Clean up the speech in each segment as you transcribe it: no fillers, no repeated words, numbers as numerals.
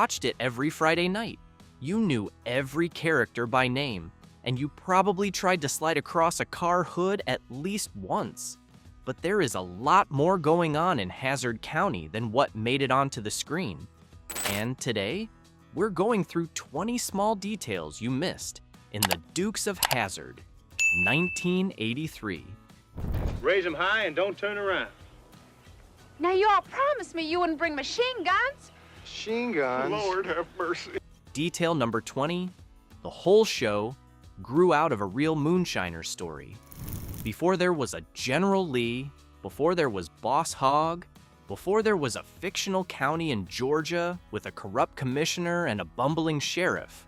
watched it every Friday night. You knew every character by name, and you probably tried to slide across a car hood at least once. But there is a lot more going on in Hazzard County than what made it onto the screen. And today, we're going through 20 small details you missed in The Dukes of Hazzard, 1983. Raise them high and don't turn around. Now, you all promised me you wouldn't bring machine guns. Machine guns? Lord have mercy. Detail number 20, the whole show grew out of a real moonshiner story. Before there was a General Lee, before there was Boss Hogg, before there was a fictional county in Georgia with a corrupt commissioner and a bumbling sheriff,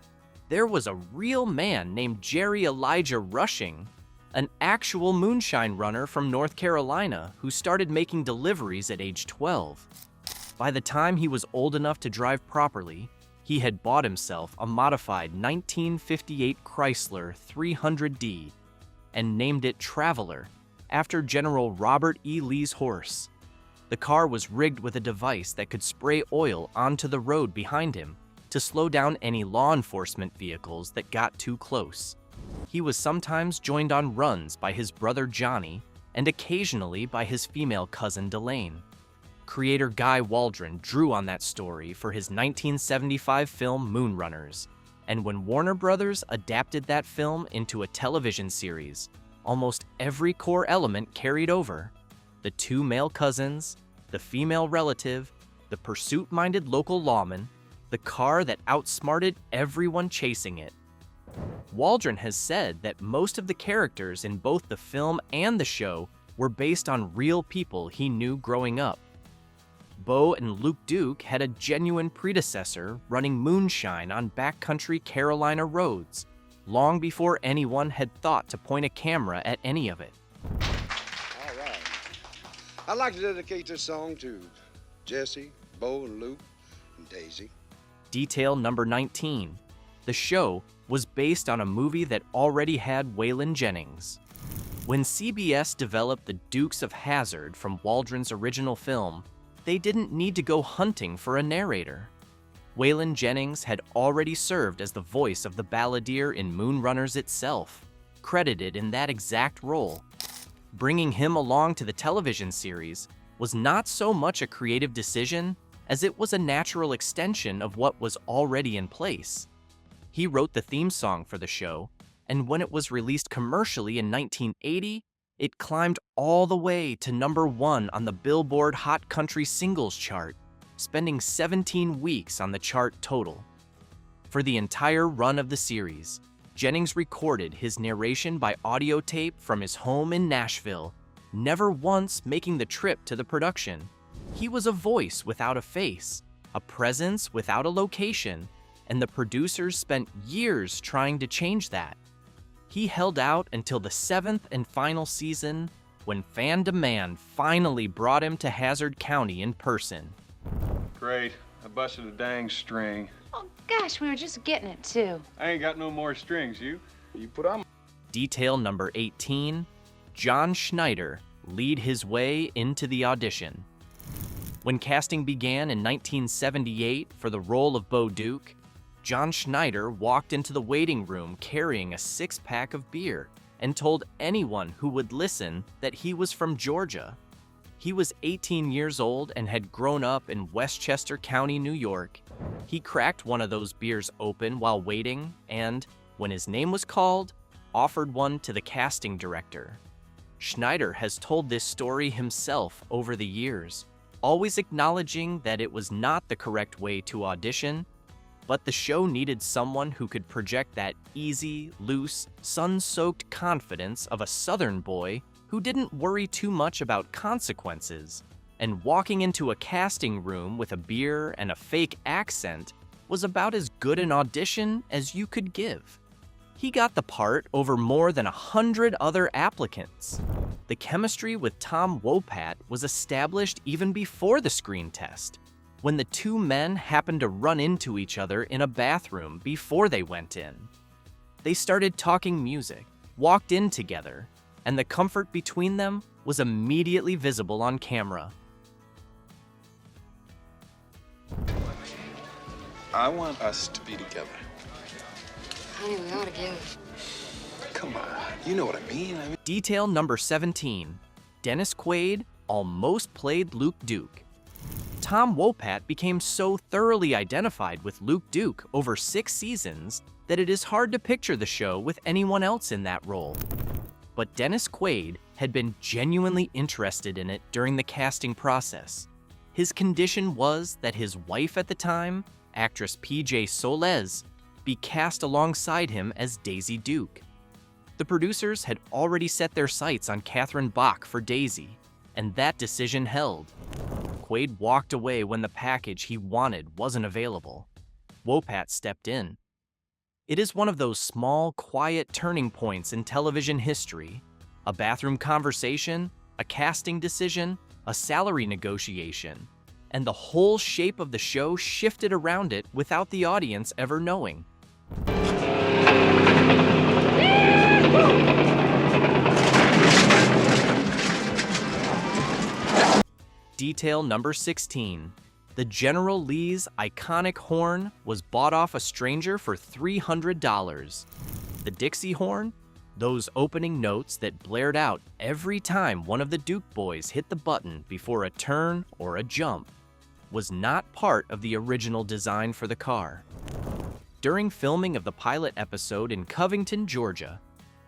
there was a real man named Jerry Elijah Rushing, an actual moonshine runner from North Carolina who started making deliveries at age 12. By the time he was old enough to drive properly, he had bought himself a modified 1958 Chrysler 300D and named it Traveler after General Robert E. Lee's horse. The car was rigged with a device that could spray oil onto the road behind him to slow down any law enforcement vehicles that got too close. He was sometimes joined on runs by his brother Johnny and occasionally by his female cousin Delane. Creator Guy Waldron drew on that story for his 1975 film Moonrunners, and when Warner Brothers adapted that film into a television series, almost every core element carried over. The two male cousins, the female relative, the pursuit-minded local lawman, the car that outsmarted everyone chasing it. Waldron has said that most of the characters in both the film and the show were based on real people he knew growing up. Bo and Luke Duke had a genuine predecessor running moonshine on backcountry Carolina roads, long before anyone had thought to point a camera at any of it. All right. I'd like to dedicate this song to Jesse, Bo, and Luke, and Daisy. Detail number 19. The show was based on a movie that already had Waylon Jennings. When CBS developed The Dukes of Hazzard from Waldron's original film, they didn't need to go hunting for a narrator. Waylon Jennings had already served as the voice of the balladeer in Moonrunners itself, credited in that exact role. Bringing him along to the television series was not so much a creative decision as it was a natural extension of what was already in place. He wrote the theme song for the show, and when it was released commercially in 1980, it climbed all the way to #1 on the Billboard Hot Country Singles chart, spending 17 weeks on the chart total. For the entire run of the series, Jennings recorded his narration by audio tape from his home in Nashville, never once making the trip to the production. He was a voice without a face, a presence without a location, and the producers spent years trying to change that. He held out until the 7th and final season, when fan demand finally brought him to Hazzard County in person. Great. I busted a dang string. Oh, gosh, we were just getting it, too. I ain't got no more strings, you put on. Detail number 18, John Schneider lead his way into the audition. When casting began in 1978 for the role of Bo Duke, John Schneider walked into the waiting room carrying a 6-pack of beer and told anyone who would listen that he was from Georgia. He was 18 years old and had grown up in Westchester County, New York. He cracked one of those beers open while waiting and, when his name was called, offered one to the casting director. Schneider has told this story himself over the years, always acknowledging that it was not the correct way to audition, but the show needed someone who could project that easy, loose, sun-soaked confidence of a Southern boy who didn't worry too much about consequences, and walking into a casting room with a beer and a fake accent was about as good an audition as you could give. He got the part over more than 100 other applicants. The chemistry with Tom Wopat was established even before the screen test, when the two men happened to run into each other in a bathroom before they went in. They started talking music, walked in together, and the comfort between them was immediately visible on camera. I want us to be together. Honey, we ought to give. Come on, you know what I mean. Detail number 17. Dennis Quaid almost played Luke Duke. Tom Wopat became so thoroughly identified with Luke Duke over 6 seasons that it is hard to picture the show with anyone else in that role. But Dennis Quaid had been genuinely interested in it during the casting process. His condition was that his wife at the time, actress PJ Soles, be cast alongside him as Daisy Duke. The producers had already set their sights on Catherine Bach for Daisy, and that decision held. Quaid walked away when the package he wanted wasn't available. Wopat stepped in. It is one of those small, quiet turning points in television history. A bathroom conversation, a casting decision, a salary negotiation, and the whole shape of the show shifted around it without the audience ever knowing. Detail number 16. The General Lee's iconic horn was bought off a stranger for $300. The Dixie horn, those opening notes that blared out every time one of the Duke boys hit the button before a turn or a jump, was not part of the original design for the car. During filming of the pilot episode in Covington, Georgia,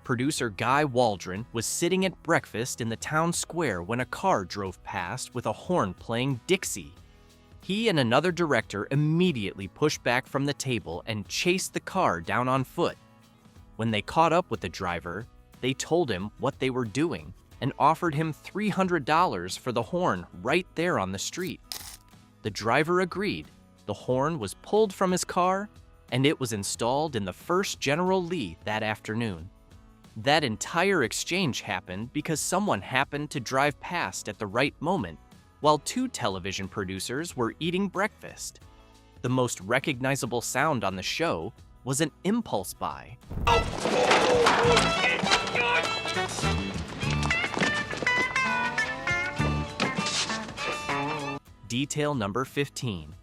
producer Guy Waldron was sitting at breakfast in the town square when a car drove past with a horn playing Dixie. He and another director immediately pushed back from the table and chased the car down on foot. When they caught up with the driver, they told him what they were doing and offered him $300 for the horn right there on the street. The driver agreed. The horn was pulled from his car, and it was installed in the first General Lee that afternoon. That entire exchange happened because someone happened to drive past at the right moment while 2 television producers were eating breakfast. The most recognizable sound on the show was an impulse buy. Detail number 15.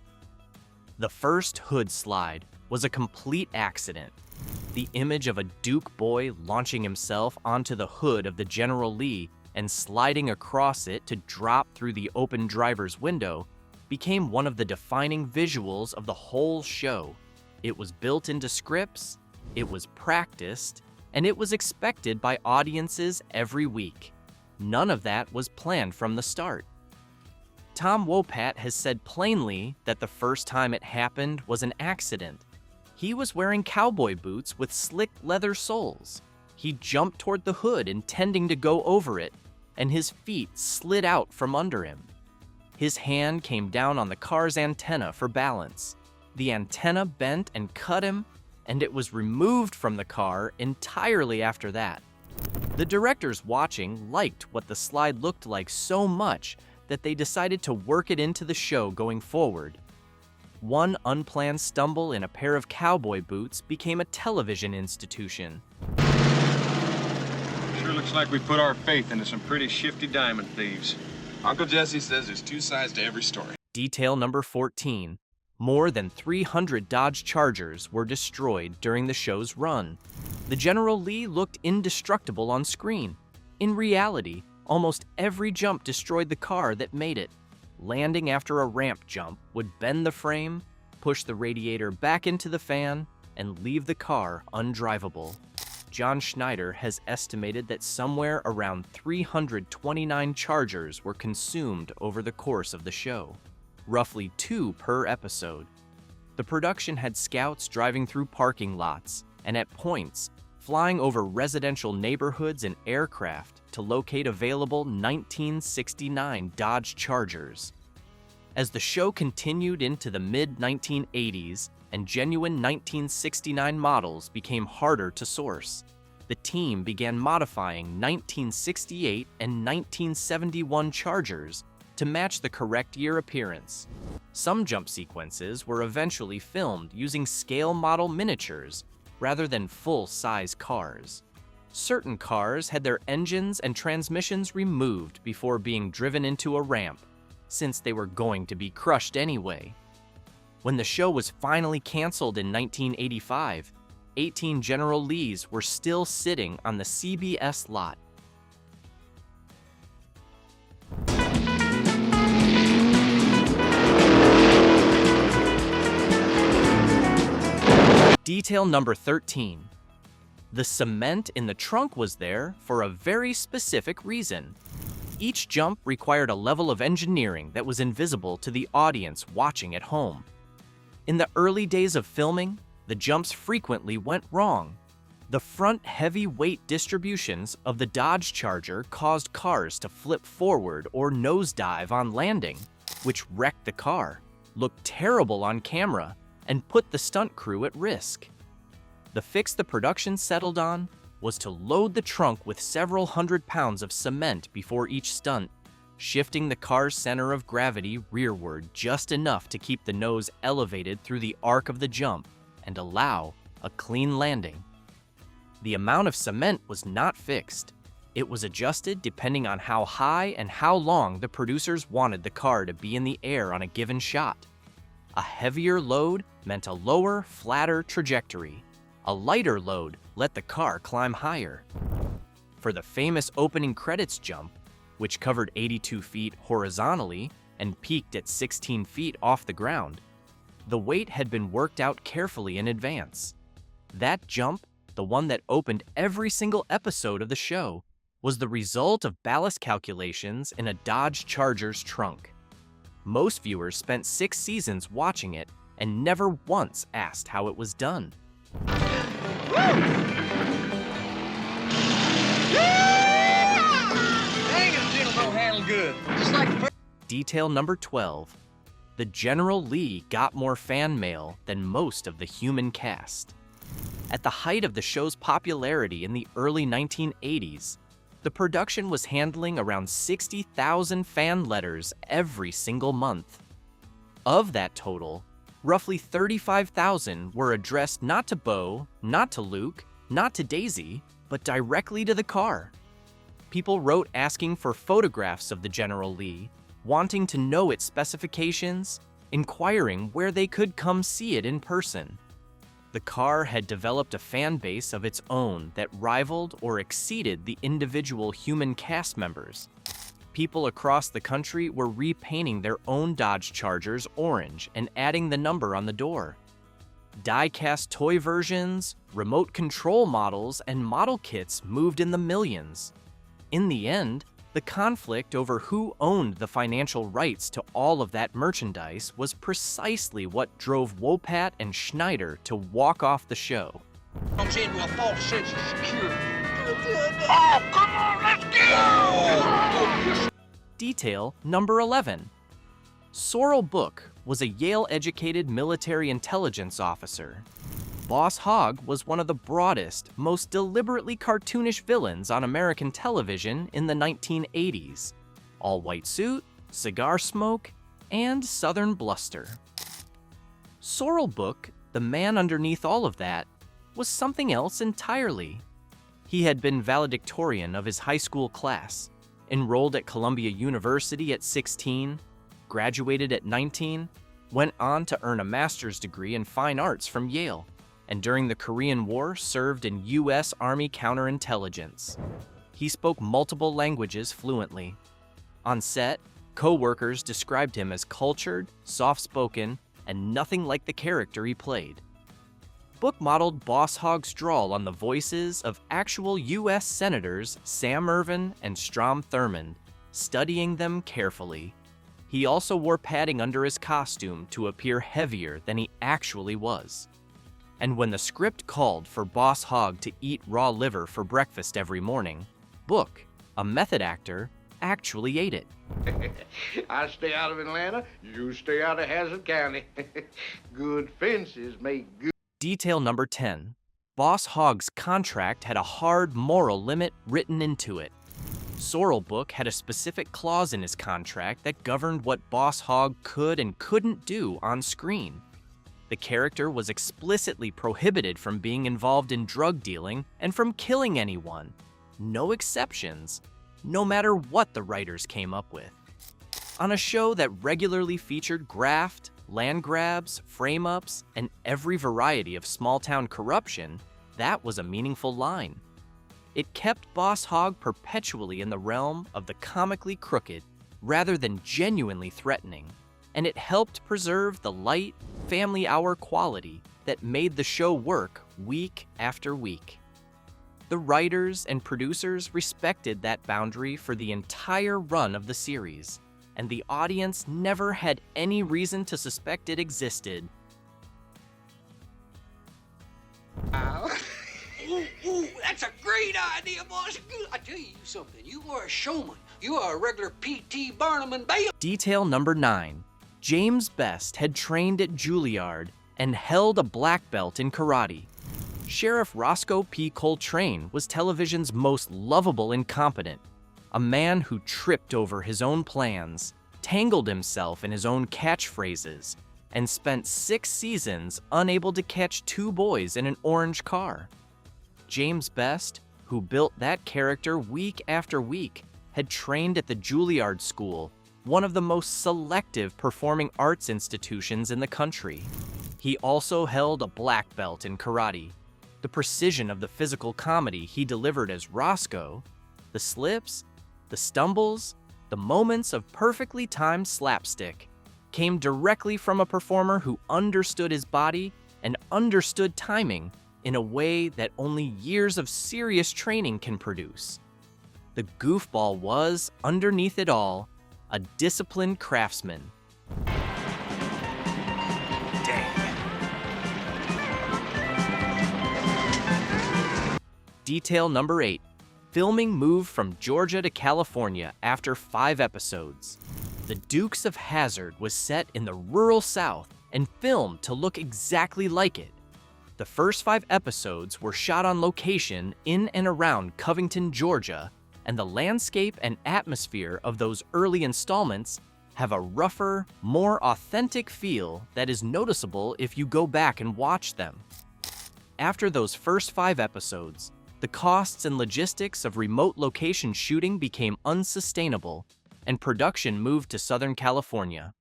The first hood slide was a complete accident. The image of a Duke boy launching himself onto the hood of the General Lee and sliding across it to drop through the open driver's window became one of the defining visuals of the whole show. It was built into scripts, it was practiced, and it was expected by audiences every week. None of that was planned from the start. Tom Wopat has said plainly that the first time it happened was an accident. He was wearing cowboy boots with slick leather soles. He jumped toward the hood intending to go over it, and his feet slid out from under him. His hand came down on the car's antenna for balance. The antenna bent and cut him, and it was removed from the car entirely after that. The directors watching liked what the slide looked like so much that they decided to work it into the show going forward. One unplanned stumble in a pair of cowboy boots became a television institution. Sure looks like we put our faith into some pretty shifty diamond thieves. Uncle Jesse says there's 2 sides to every story. Detail number 14. More than 300 Dodge Chargers were destroyed during the show's run. The General Lee looked indestructible on screen. In reality, almost every jump destroyed the car that made it. Landing after a ramp jump would bend the frame, push the radiator back into the fan, and leave the car undrivable. John Schneider has estimated that somewhere around 329 Chargers were consumed over the course of the show, roughly 2 per episode. The production had scouts driving through parking lots, and at points, flying over residential neighborhoods and aircraft to locate available 1969 Dodge Chargers. As the show continued into the mid-1980s and genuine 1969 models became harder to source, the team began modifying 1968 and 1971 Chargers to match the correct year appearance. Some jump sequences were eventually filmed using scale model miniatures rather than full-size cars. Certain cars had their engines and transmissions removed before being driven into a ramp, since they were going to be crushed anyway. When the show was finally canceled in 1985, 18 General Lees were still sitting on the CBS lot. Detail number 13. The cement in the trunk was there for a very specific reason. Each jump required a level of engineering that was invisible to the audience watching at home. In the early days of filming, the jumps frequently went wrong. The front heavy weight distributions of the Dodge Charger caused cars to flip forward or nosedive on landing, which wrecked the car, looked terrible on camera, and put the stunt crew at risk. The fix the production settled on was to load the trunk with several hundred pounds of cement before each stunt, shifting the car's center of gravity rearward just enough to keep the nose elevated through the arc of the jump and allow a clean landing. The amount of cement was not fixed. It was adjusted depending on how high and how long the producers wanted the car to be in the air on a given shot. A heavier load meant a lower, flatter trajectory. A lighter load let the car climb higher. For the famous opening credits jump, which covered 82 feet horizontally and peaked at 16 feet off the ground, the weight had been worked out carefully in advance. That jump, the one that opened every single episode of the show, was the result of ballast calculations in a Dodge Charger's trunk. Most viewers spent 6 seasons watching it and never once asked how it was done. Detail number 12. The General Lee got more fan mail than most of the human cast. At the height of the show's popularity in the early 1980s, the production was handling around 60,000 fan letters every single month. Of that total, roughly 35,000 were addressed not to Bo, not to Luke, not to Daisy, but directly to the car. People wrote asking for photographs of the General Lee, wanting to know its specifications, inquiring where they could come see it in person. The car had developed a fan base of its own that rivaled or exceeded the individual human cast members. People across the country were repainting their own Dodge Chargers orange and adding the number on the door. Die-cast toy versions, remote control models, and model kits moved in the millions. In the end, the conflict over who owned the financial rights to all of that merchandise was precisely what drove Wopat and Schneider to walk off the show. Comes into a false sense of security. Detail number 11. Sorrell Booke was a Yale-educated military intelligence officer. Boss Hogg was one of the broadest, most deliberately cartoonish villains on American television in the 1980s. All-white suit, cigar smoke, and southern bluster. Sorrell Booke, the man underneath all of that, was something else entirely. He had been valedictorian of his high school class, enrolled at Columbia University at 16, graduated at 19, went on to earn a master's degree in fine arts from Yale, and during the Korean War served in U.S. Army counterintelligence. He spoke multiple languages fluently. On set, co-workers described him as cultured, soft-spoken, and nothing like the character he played. Booke modeled Boss Hogg's drawl on the voices of actual U.S. Senators Sam Ervin and Strom Thurmond, studying them carefully. He also wore padding under his costume to appear heavier than he actually was. And when the script called for Boss Hogg to eat raw liver for breakfast every morning, Booke, a method actor, actually ate it. I stay out of Atlanta, you stay out of Hazzard County. Good fences make good. Detail number 10. Boss Hogg's contract had a hard moral limit written into it. Sorrell Booke had a specific clause in his contract that governed what Boss Hogg could and couldn't do on screen. The character was explicitly prohibited from being involved in drug dealing and from killing anyone. No exceptions, no matter what the writers came up with. On a show that regularly featured graft, land grabs, frame-ups, and every variety of small-town corruption, that was a meaningful line. It kept Boss Hogg perpetually in the realm of the comically crooked rather than genuinely threatening, and it helped preserve the light, family hour quality that made the show work week after week. The writers and producers respected that boundary for the entire run of the series, and the audience never had any reason to suspect it existed. Ooh, that's a great idea, boss. I tell you something, you are a showman. You are a regular P.T. Barnum and Bailey. Detail number 9. James Best had trained at Juilliard and held a black belt in karate. Sheriff Rosco P. Coltrane was television's most lovable incompetent, a man who tripped over his own plans, tangled himself in his own catchphrases, and spent 6 seasons unable to catch 2 boys in an orange car. James Best, who built that character week after week, had trained at the Juilliard School, one of the most selective performing arts institutions in the country. He also held a black belt in karate. The precision of the physical comedy he delivered as Rosco, the slips, the stumbles, the moments of perfectly timed slapstick, came directly from a performer who understood his body and understood timing in a way that only years of serious training can produce. The goofball was, underneath it all, a disciplined craftsman. Detail number 8. Filming moved from Georgia to California after 5 episodes. The Dukes of Hazzard was set in the rural South and filmed to look exactly like it. The first 5 episodes were shot on location in and around Covington, Georgia, and the landscape and atmosphere of those early installments have a rougher, more authentic feel that is noticeable if you go back and watch them. After those first 5 episodes, the costs and logistics of remote location shooting became unsustainable, and production moved to Southern California.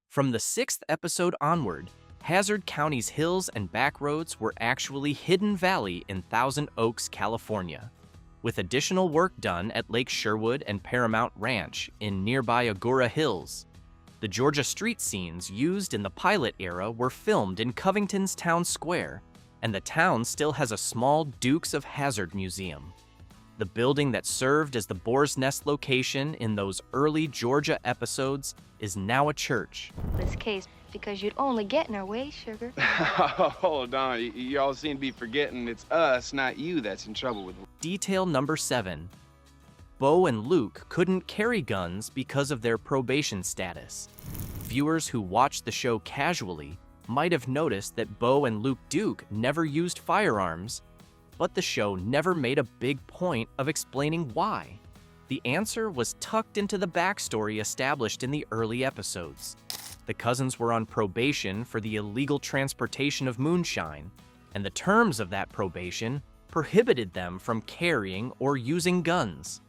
From the 6th episode onward, Hazzard County's hills and back roads were actually Hidden Valley in Thousand Oaks, California, with additional work done at Lake Sherwood and Paramount Ranch in nearby Agoura Hills. The Georgia street scenes used in the pilot era were filmed in Covington's Town Square, and the town still has a small Dukes of Hazzard museum. The building that served as the Boar's Nest location in those early Georgia episodes is now a church. This case, because you'd only get in our way, sugar. Hold on, y'all seem to be forgetting it's us, not you, that's in trouble with. Detail number 7. Bo and Luke couldn't carry guns because of their probation status. Viewers who watched the show casually might have noticed that Bo and Luke Duke never used firearms, but the show never made a big point of explaining why. The answer was tucked into the backstory established in the early episodes. The cousins were on probation for the illegal transportation of moonshine, and the terms of that probation prohibited them from carrying or using guns.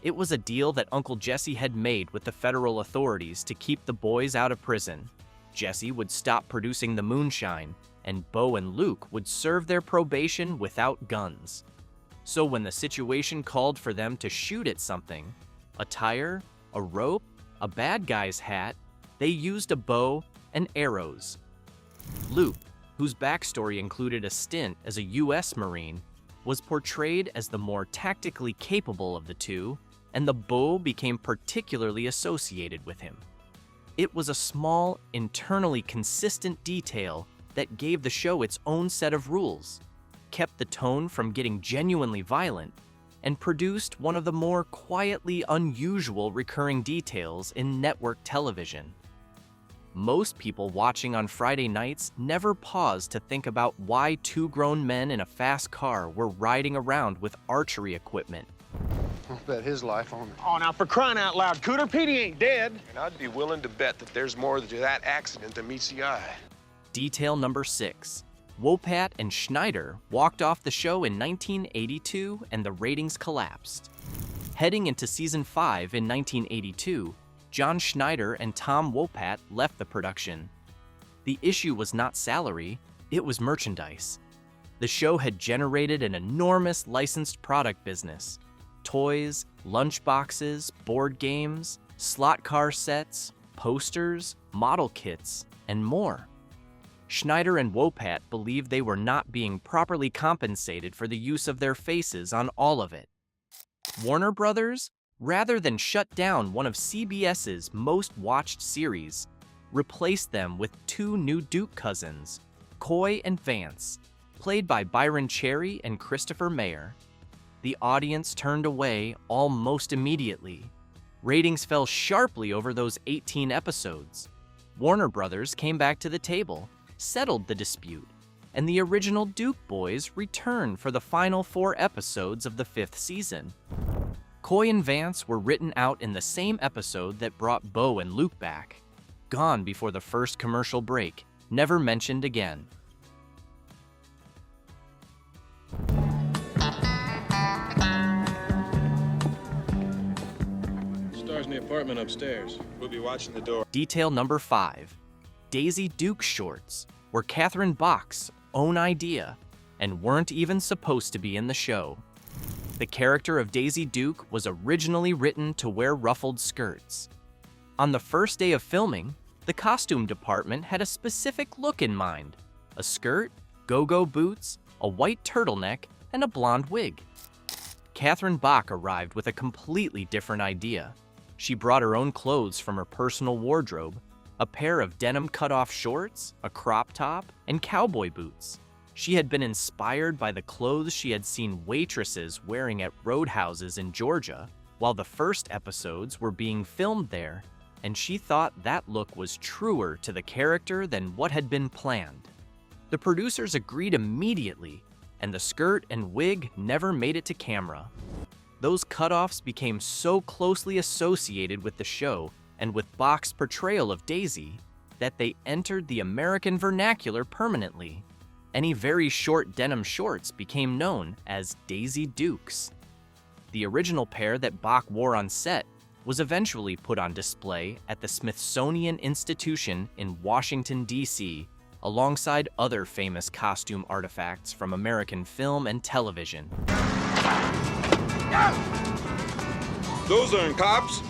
It was a deal that Uncle Jesse had made with the federal authorities to keep the boys out of prison. Jesse would stop producing the moonshine, and Bo and Luke would serve their probation without guns. So when the situation called for them to shoot at something, a tire, a rope, a bad guy's hat, they used a bow and arrows. Luke, whose backstory included a stint as a U.S. Marine, was portrayed as the more tactically capable of the two, and the bow became particularly associated with him. It was a small, internally consistent detail that gave the show its own set of rules, kept the tone from getting genuinely violent, and produced one of the more quietly unusual recurring details in network television. Most people watching on Friday nights never paused to think about why 2 grown men in a fast car were riding around with archery equipment. I'll bet his life on it. Oh, now for crying out loud, Cooter, Petey ain't dead. And I'd be willing to bet that there's more to that accident than meets the eye. Detail number 6. Wopat and Schneider walked off the show in 1982 and the ratings collapsed. Heading into season 5 in 1982, John Schneider and Tom Wopat left the production, The issue was not salary, it was merchandise. The show had generated an enormous licensed product business. Toys, lunchboxes, board games, slot car sets, posters, model kits, and more. Schneider and Wopat believed they were not being properly compensated for the use of their faces on all of it. Warner Brothers, rather than shut down one of CBS's most watched series, replaced them with two new Duke cousins, Coy and Vance, played by Byron Cherry and Christopher Mayer. The audience turned away almost immediately. Ratings fell sharply over those 18 episodes. Warner Brothers came back to the table, settled the dispute, and the original Duke boys returned for the final 4 episodes of the 5th season. Coy and Vance were written out in the same episode that brought Bo and Luke back. Gone before the first commercial break, never mentioned again. Stars in the apartment upstairs. We'll be watching the door. Detail number 5. Daisy Duke shorts were Catherine Bach's own idea and weren't even supposed to be in the show. The character of Daisy Duke was originally written to wear ruffled skirts. On the first day of filming, the costume department had a specific look in mind: a skirt, go-go boots, a white turtleneck, and a blonde wig. Catherine Bach arrived with a completely different idea. She brought her own clothes from her personal wardrobe: a pair of denim cut-off shorts, a crop top, and cowboy boots. She had been inspired by the clothes she had seen waitresses wearing at roadhouses in Georgia while the first episodes were being filmed there, and she thought that look was truer to the character than what had been planned. The producers agreed immediately, and the skirt and wig never made it to camera. Those cutoffs became so closely associated with the show and with Bach's portrayal of Daisy that they entered the American vernacular permanently. Any very short denim shorts became known as Daisy Dukes. The original pair that Bach wore on set was eventually put on display at the Smithsonian Institution in Washington, D.C., alongside other famous costume artifacts from American film and television. Those aren't cops.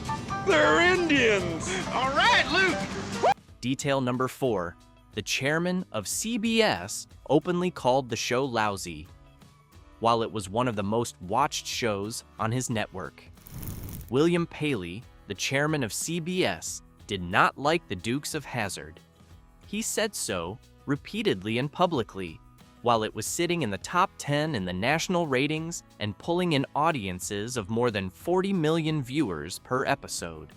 They're Indians. All right, Luke. Detail number 4. The chairman of CBS openly called the show lousy, while it was one of the most watched shows on his network. William Paley, the chairman of CBS, did not like the Dukes of Hazzard. He said so repeatedly and publicly, while it was sitting in the top 10 in the national ratings and pulling in audiences of more than 40 million viewers per episode.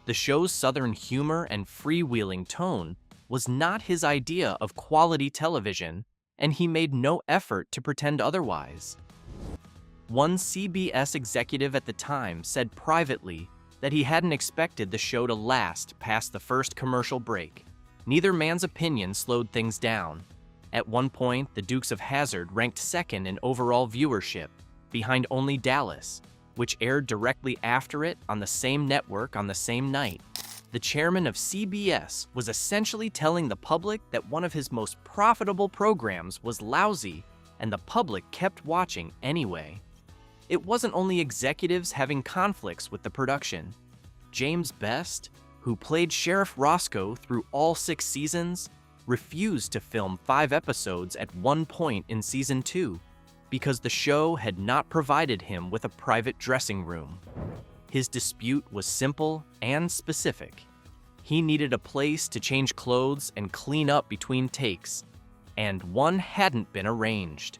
The show's Southern humor and freewheeling tone was not his idea of quality television, and he made no effort to pretend otherwise. One CBS executive at the time said privately that he hadn't expected the show to last past the first commercial break. Neither man's opinion slowed things down. At one point, the Dukes of Hazzard ranked second in overall viewership, behind only Dallas, which aired directly after it on the same network on the same night. The chairman of CBS was essentially telling the public that one of his most profitable programs was lousy, and the public kept watching anyway. It wasn't only executives having conflicts with the production. James Best, who played Sheriff Rosco through all 6 seasons, refused to film 5 episodes at one point in season 2 because the show had not provided him with a private dressing room. His dispute was simple and specific. He needed a place to change clothes and clean up between takes, and one hadn't been arranged.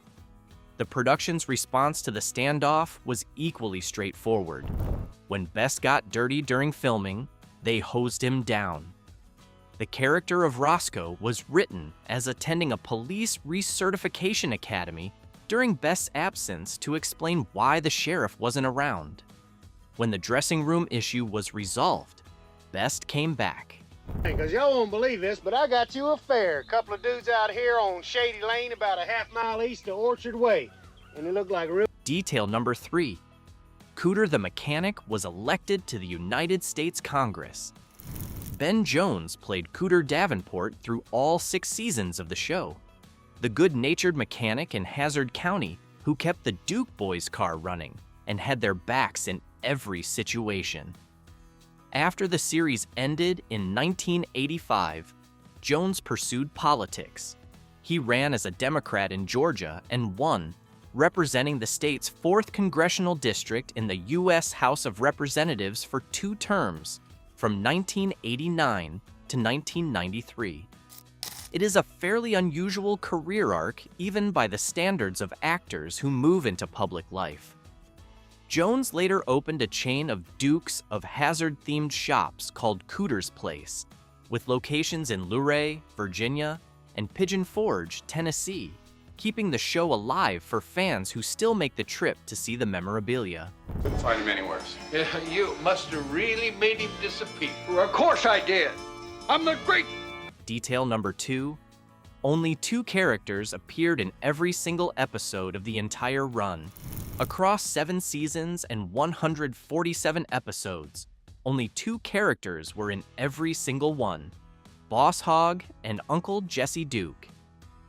The production's response to the standoff was equally straightforward. When Best got dirty during filming, they hosed him down. The character of Rosco was written as attending a police recertification academy during Best's absence to explain why the sheriff wasn't around. When the dressing room issue was resolved, Best came back. Because y'all won't believe this, but I got you a fare. A couple of dudes out here on Shady Lane about a half-mile east of Orchard Way. And they look like real... Detail number 3. Cooter the mechanic was elected to the United States Congress. Ben Jones played Cooter Davenport through all 6 seasons of the show, the good-natured mechanic in Hazzard County who kept the Duke boys' car running and had their backs in every situation. After the series ended in 1985, Jones pursued politics. He ran as a Democrat in Georgia and won, representing the state's 4th congressional district in the U.S. House of Representatives for 2 terms, from 1989 to 1993. It is a fairly unusual career arc even by the standards of actors who move into public life. Jones later opened a chain of Dukes of Hazzard-themed shops called Cooter's Place, with locations in Luray, Virginia, and Pigeon Forge, Tennessee, keeping the show alive for fans who still make the trip to see the memorabilia. Couldn't find him anywhere. You must have really made him disappear. Well, of course I did. I'm the great... Detail number 2, only 2 characters appeared in every single episode of the entire run. Across 7 seasons and 147 episodes, only 2 characters were in every single one, Boss Hogg and Uncle Jesse Duke.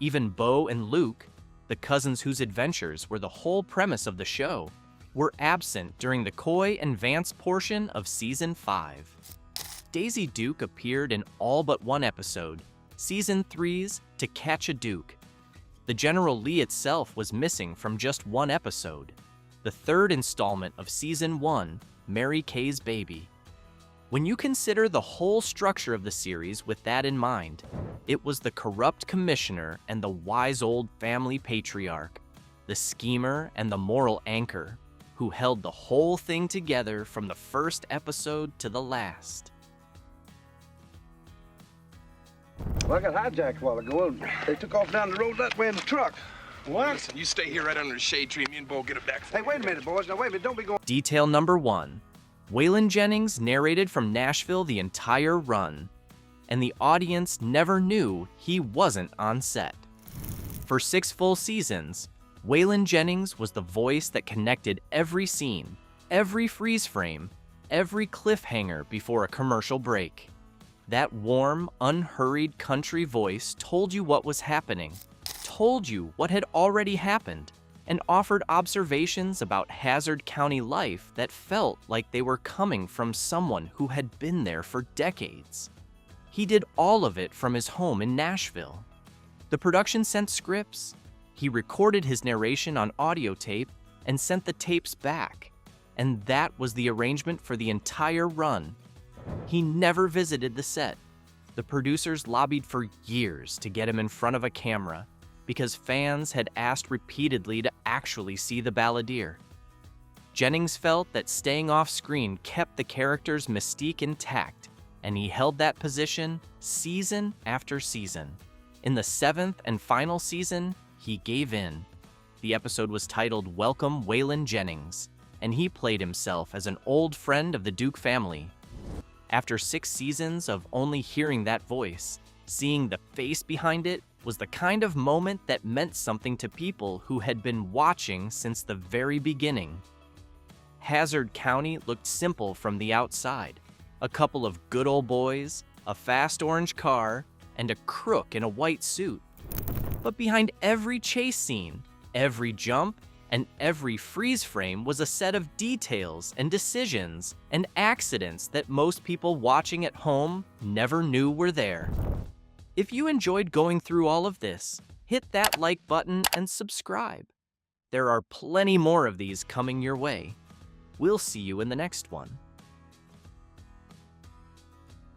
Even Bo and Luke, the cousins whose adventures were the whole premise of the show, were absent during the Coy and Vance portion of Season 5. Daisy Duke appeared in all but 1 episode, Season 3's To Catch a Duke. The General Lee itself was missing from just 1 episode, the 3rd installment of Season 1, Mary Kay's Baby. When you consider the whole structure of the series with that in mind, it was the corrupt commissioner and the wise old family patriarch, the schemer and the moral anchor, who held the whole thing together from the first episode to the last. Well, I got hijacked a while ago. They took off down the road that way in the truck. What? Listen, you stay here right under the shade tree. Me and Bo get it back for Hey, wait a minute, boys. Now, wait a minute. Don't be going... Detail number 1. Waylon Jennings narrated from Nashville the entire run, and the audience never knew he wasn't on set. For 6 full seasons, Waylon Jennings was the voice that connected every scene, every freeze frame, every cliffhanger before a commercial break. That warm, unhurried country voice told you what was happening, told you what had already happened, and offered observations about Hazzard County life that felt like they were coming from someone who had been there for decades. He did all of it from his home in Nashville. The production sent scripts, he recorded his narration on audio tape and sent the tapes back, and that was the arrangement for the entire run. He never visited the set. The producers lobbied for years to get him in front of a camera because fans had asked repeatedly to actually see the balladeer. Jennings felt that staying off screen kept the character's mystique intact, and he held that position season after season. In the 7th and final season, he gave in. The episode was titled Welcome Waylon Jennings, and he played himself as an old friend of the Duke family. After 6 seasons of only hearing that voice, seeing the face behind it was the kind of moment that meant something to people who had been watching since the very beginning. Hazzard County looked simple from the outside. A couple of good old boys, a fast orange car, and a crook in a white suit. But behind every chase scene, every jump, and every freeze frame was a set of details and decisions and accidents that most people watching at home never knew were there. If you enjoyed going through all of this, hit that like button and subscribe. There are plenty more of these coming your way. We'll see you in the next one.